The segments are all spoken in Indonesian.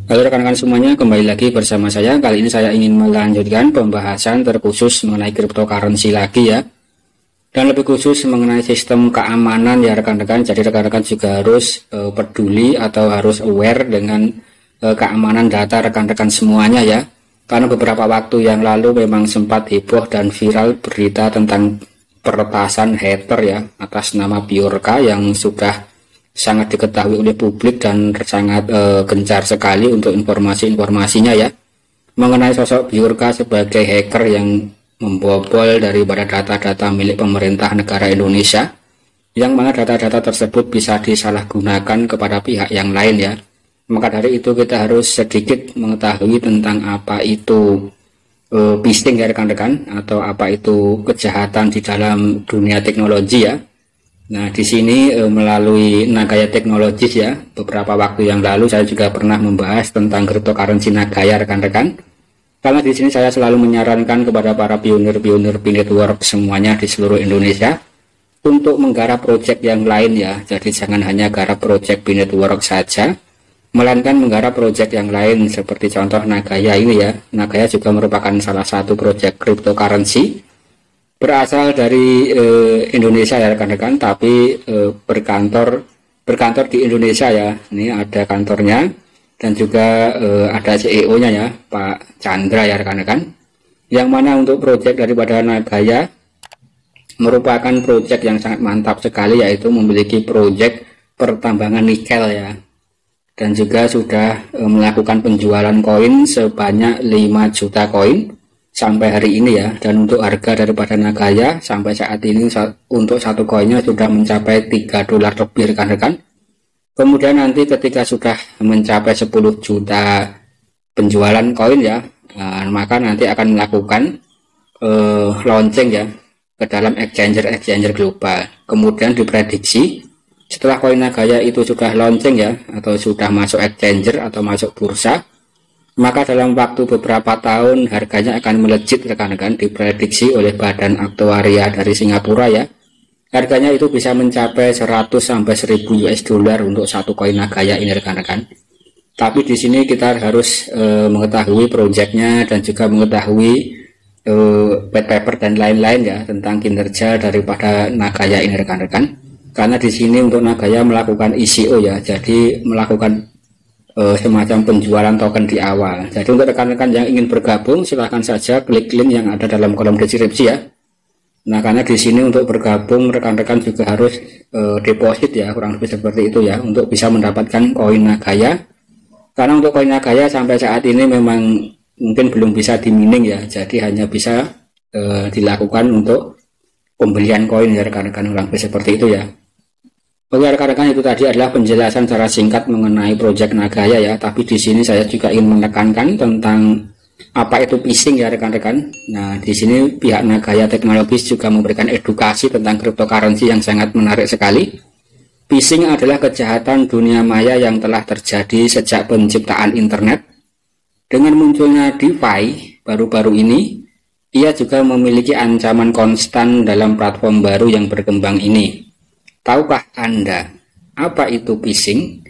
Halo rekan-rekan semuanya, kembali lagi bersama saya. Kali ini saya ingin melanjutkan pembahasan terkhusus mengenai cryptocurrency lagi ya. Dan lebih khusus mengenai sistem keamanan ya rekan-rekan. Jadi rekan-rekan juga harus peduli atau harus aware dengan keamanan data rekan-rekan semuanya ya. Karena beberapa waktu yang lalu memang sempat heboh dan viral berita tentang peretasan hacker ya atas nama Biorka yang sudah sangat diketahui oleh publik dan sangat gencar sekali untuk informasi-informasinya ya mengenai sosok Biorka sebagai hacker yang membobol daripada data-data milik pemerintah negara Indonesia, yang mana data-data tersebut bisa disalahgunakan kepada pihak yang lain ya. Maka dari itu kita harus sedikit mengetahui tentang apa itu phishing ya rekan-rekan, atau apa itu kejahatan di dalam dunia teknologi ya. Nah, di sini melalui Nagaya Technologies ya, beberapa waktu yang lalu saya juga pernah membahas tentang cryptocurrency Nagaya rekan-rekan. Karena di sini saya selalu menyarankan kepada para pionir-pionir network semuanya di seluruh Indonesia untuk menggarap proyek yang lain ya. Jadi jangan hanya garap proyek network saja, melainkan menggarap proyek yang lain seperti contoh Nagaya ini ya. Nagaya juga merupakan salah satu proyek cryptocurrency berasal dari Indonesia ya rekan-rekan, tapi berkantor di Indonesia ya. Ini ada kantornya dan juga ada CEO-nya ya, Pak Chandra ya rekan-rekan. Yang mana untuk proyek daripada Nagaya merupakan proyek yang sangat mantap sekali, yaitu memiliki proyek pertambangan nikel ya. Dan juga sudah melakukan penjualan koin sebanyak 5 juta koin sampai hari ini ya. Dan untuk harga daripada Nagaya sampai saat ini untuk satu koinnya sudah mencapai $3 lebih rekan-rekan. Kemudian nanti ketika sudah mencapai 10 juta penjualan koin ya, maka nanti akan melakukan launching ya ke dalam exchanger global. Kemudian diprediksi setelah koin Nagaya itu sudah launching ya, atau sudah masuk exchanger atau masuk bursa, maka dalam waktu beberapa tahun harganya akan melejit rekan-rekan. Diprediksi oleh Badan Aktuaria dari Singapura ya, harganya itu bisa mencapai 100 sampai 1000 US dollar untuk satu koin Nagaya ini rekan-rekan. Tapi di sini kita harus mengetahui proyeknya dan juga mengetahui white paper dan lain-lain ya tentang kinerja daripada Nagaya ini rekan-rekan. Karena di sini untuk Nagaya melakukan ICO ya, jadi melakukan semacam penjualan token di awal. Jadi untuk rekan-rekan yang ingin bergabung silahkan saja klik link yang ada dalam kolom deskripsi ya. Nah, karena di sini untuk bergabung rekan-rekan juga harus deposit ya, kurang lebih seperti itu ya, untuk bisa mendapatkan koin Nagaya. Karena untuk koin Nagaya sampai saat ini memang mungkin belum bisa dimining ya, jadi hanya bisa dilakukan untuk pembelian koin ya rekan-rekan, kurang lebih seperti itu ya. Oke rekan-rekan, itu tadi adalah penjelasan secara singkat mengenai proyek Nagaya ya. Tapi di sini saya juga ingin menekankan tentang apa itu phishing ya rekan-rekan. Nah, di sini pihak Nagaya Technologies juga memberikan edukasi tentang cryptocurrency yang sangat menarik sekali. Phishing adalah kejahatan dunia maya yang telah terjadi sejak penciptaan internet. Dengan munculnya DeFi baru-baru ini, ia juga memiliki ancaman konstan dalam platform baru yang berkembang ini. Tahukah Anda apa itu phishing?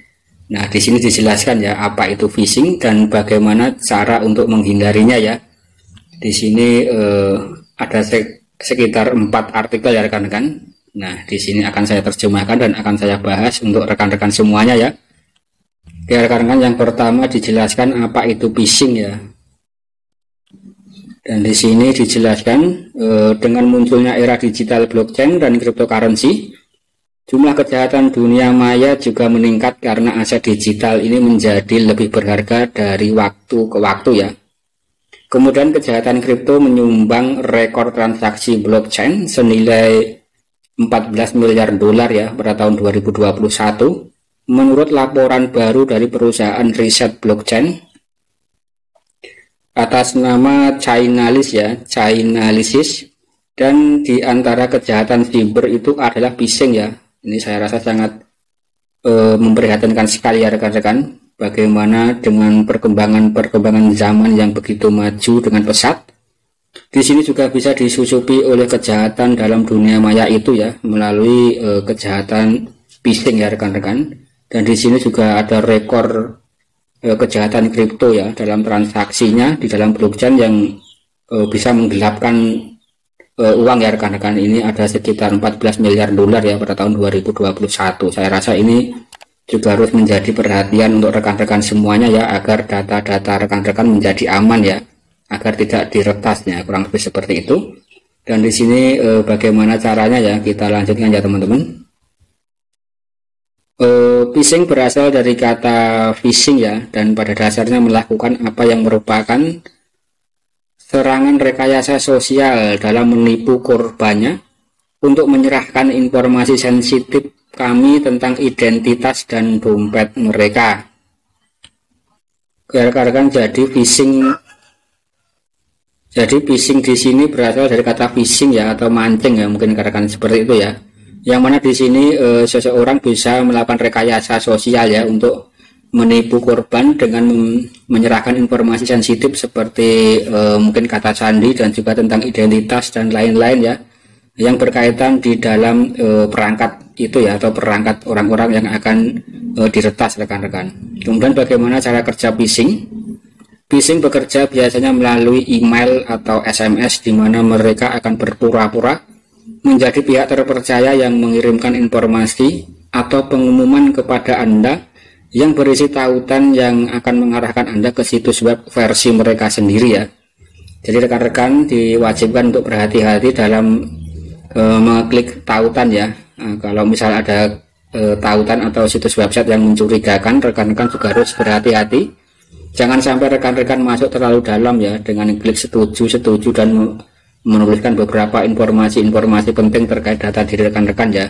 Nah, di sini dijelaskan ya apa itu phishing dan bagaimana cara untuk menghindarinya ya. Di sini ada sekitar 4 artikel ya rekan-rekan. Nah, di sini akan saya terjemahkan dan akan saya bahas untuk rekan-rekan semuanya ya. Oke rekan-rekan, yang pertama dijelaskan apa itu phishing ya. Dan di sini dijelaskan dengan munculnya era digital blockchain dan cryptocurrency, jumlah kejahatan dunia maya juga meningkat karena aset digital ini menjadi lebih berharga dari waktu ke waktu ya. Kemudian kejahatan kripto menyumbang rekor transaksi blockchain senilai 14 miliar dolar ya pada tahun 2021 menurut laporan baru dari perusahaan riset blockchain atas nama Chainalysis ya, Chainalysis. Dan di antara kejahatan siber itu adalah phishing ya. Ini saya rasa sangat memprihatinkan sekali ya rekan-rekan, bagaimana dengan perkembangan zaman yang begitu maju dengan pesat. Di sini juga bisa disusupi oleh kejahatan dalam dunia maya itu ya, melalui kejahatan phishing ya rekan-rekan. Dan di sini juga ada rekor kejahatan kripto ya dalam transaksinya di dalam blockchain yang bisa menggelapkan uang ya rekan-rekan. Ini ada sekitar 14 miliar dolar ya pada tahun 2021. Saya rasa ini juga harus menjadi perhatian untuk rekan-rekan semuanya ya, agar data-data rekan-rekan menjadi aman ya, agar tidak diretasnya, kurang lebih seperti itu. Dan di sini bagaimana caranya ya, kita lanjutkan ya teman-teman. Phishing berasal dari kata phishing ya, dan pada dasarnya melakukan apa yang merupakan serangan rekayasa sosial dalam menipu korbannya untuk menyerahkan informasi sensitif kami tentang identitas dan dompet mereka. Rekan-rekan, jadi phishing di sini berasal dari kata phishing ya, atau mancing ya, mungkin rekan-rekan seperti itu ya. Yang mana di sini seseorang bisa melakukan rekayasa sosial ya untuk menipu korban dengan menyerahkan informasi sensitif seperti mungkin kata sandi dan juga tentang identitas dan lain-lain ya, yang berkaitan di dalam perangkat itu ya, atau perangkat orang-orang yang akan diretas rekan-rekan. Kemudian bagaimana cara kerja phishing? Phishing bekerja biasanya melalui email atau SMS, di mana mereka akan berpura-pura menjadi pihak terpercaya yang mengirimkan informasi atau pengumuman kepada Anda yang berisi tautan yang akan mengarahkan Anda ke situs web versi mereka sendiri ya. Jadi rekan-rekan diwajibkan untuk berhati-hati dalam mengklik tautan ya. Kalau misal ada tautan atau situs website yang mencurigakan, rekan-rekan juga harus berhati-hati. Jangan sampai rekan-rekan masuk terlalu dalam ya dengan klik setuju dan menuliskan beberapa informasi penting terkait data diri rekan-rekan ya.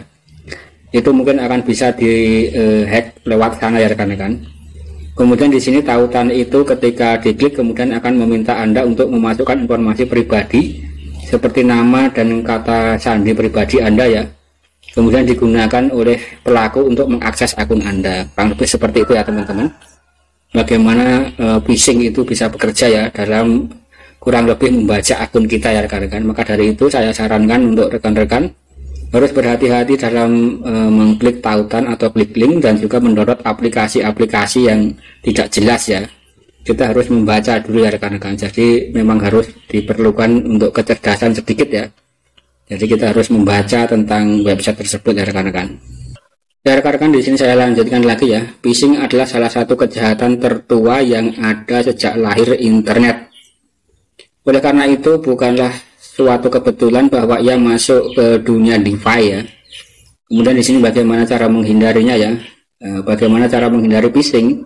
Itu mungkin akan bisa di-hack lewat sana ya rekan-rekan. Kemudian di sini tautan itu ketika diklik kemudian akan meminta Anda untuk memasukkan informasi pribadi seperti nama dan kata sandi pribadi Anda ya. Kemudian digunakan oleh pelaku untuk mengakses akun Anda. Kurang lebih seperti itu ya teman-teman. Bagaimana phishing itu bisa bekerja ya dalam kurang lebih membaca akun kita ya rekan-rekan. Maka dari itu saya sarankan untuk rekan-rekan harus berhati-hati dalam mengklik tautan atau klik link, dan juga mendownload aplikasi-aplikasi yang tidak jelas ya. Kita harus membaca dulu ya rekan-rekan. Jadi memang harus diperlukan untuk kecerdasan sedikit ya. Jadi kita harus membaca tentang website tersebut ya rekan-rekan. Ya rekan-rekan, di sini saya lanjutkan lagi ya. Phishing adalah salah satu kejahatan tertua yang ada sejak lahir internet. Oleh karena itu bukanlah suatu kebetulan bahwa ia masuk ke dunia DeFi ya. Kemudian di sini bagaimana cara menghindarinya ya. Bagaimana cara menghindari phishing?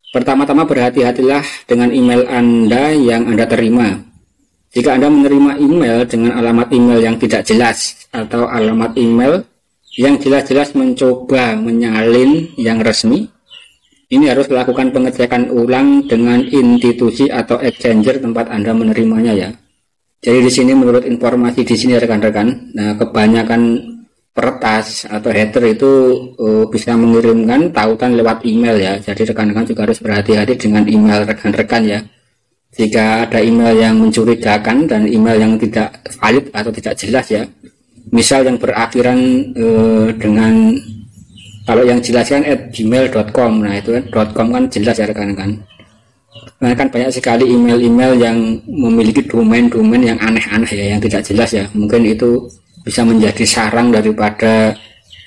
Pertama-tama berhati-hatilah dengan email Anda yang Anda terima. Jika Anda menerima email dengan alamat email yang tidak jelas atau alamat email yang jelas-jelas mencoba menyalin yang resmi, ini harus lakukan pengecekan ulang dengan institusi atau exchanger tempat Anda menerimanya ya. Jadi di sini menurut informasi di sini rekan-rekan, nah kebanyakan peretas atau hater itu bisa mengirimkan tautan lewat email ya. Jadi rekan-rekan juga harus berhati-hati dengan email rekan-rekan ya. Jika ada email yang mencurigakan dan email yang tidak valid atau tidak jelas ya, misal yang berakhiran dengan, kalau yang jelas kan @gmail.com, nah itu kan .com kan jelas ya rekan-rekan. Nah kan banyak sekali email-email yang memiliki domain-domain yang aneh-aneh ya, yang tidak jelas ya. Mungkin itu bisa menjadi sarang daripada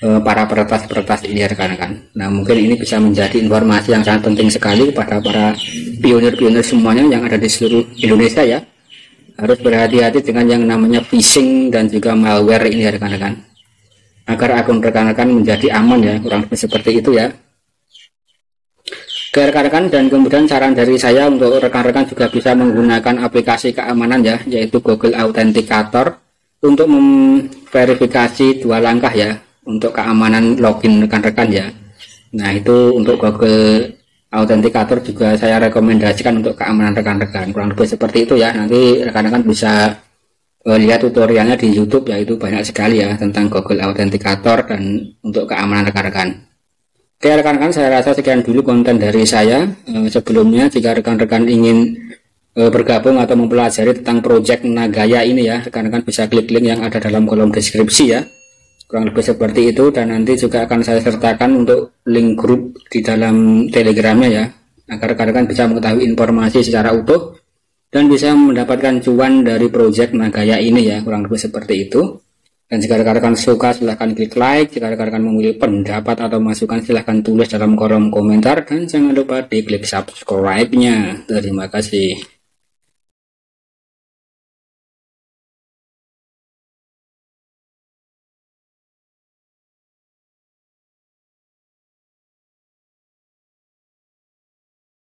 para peretas-peretas ini ya rekan-rekan. Nah mungkin ini bisa menjadi informasi yang sangat penting sekali kepada para pionir-pionir semuanya yang ada di seluruh Indonesia ya. Harus berhati-hati dengan yang namanya phishing dan juga malware ini ya rekan-rekan, agar akun rekan-rekan menjadi aman ya, kurang lebih seperti itu ya. Oke rekan-rekan, dan kemudian saran dari saya untuk rekan-rekan juga bisa menggunakan aplikasi keamanan ya, yaitu Google Authenticator untuk memverifikasi 2 langkah ya, untuk keamanan login rekan-rekan ya. Nah itu untuk Google Authenticator juga saya rekomendasikan untuk keamanan rekan-rekan, kurang lebih seperti itu ya. Nanti rekan-rekan bisa lihat tutorialnya di YouTube ya, itu banyak sekali ya tentang Google Authenticator dan untuk keamanan rekan-rekan. Oke rekan-rekan, saya rasa sekian dulu konten dari saya. Sebelumnya jika rekan-rekan ingin bergabung atau mempelajari tentang project Nagaya ini ya, rekan-rekan bisa klik link yang ada dalam kolom deskripsi ya, kurang lebih seperti itu. Dan nanti juga akan saya sertakan untuk link grup di dalam telegramnya ya, agar rekan-rekan bisa mengetahui informasi secara utuh dan bisa mendapatkan cuan dari project Nagaya ini ya, kurang lebih seperti itu. Dan jika rekan-rekan suka silahkan klik like, jika rekan-rekan memiliki pendapat atau masukan silahkan tulis dalam kolom komentar, dan jangan lupa diklik subscribe-nya. Terima kasih.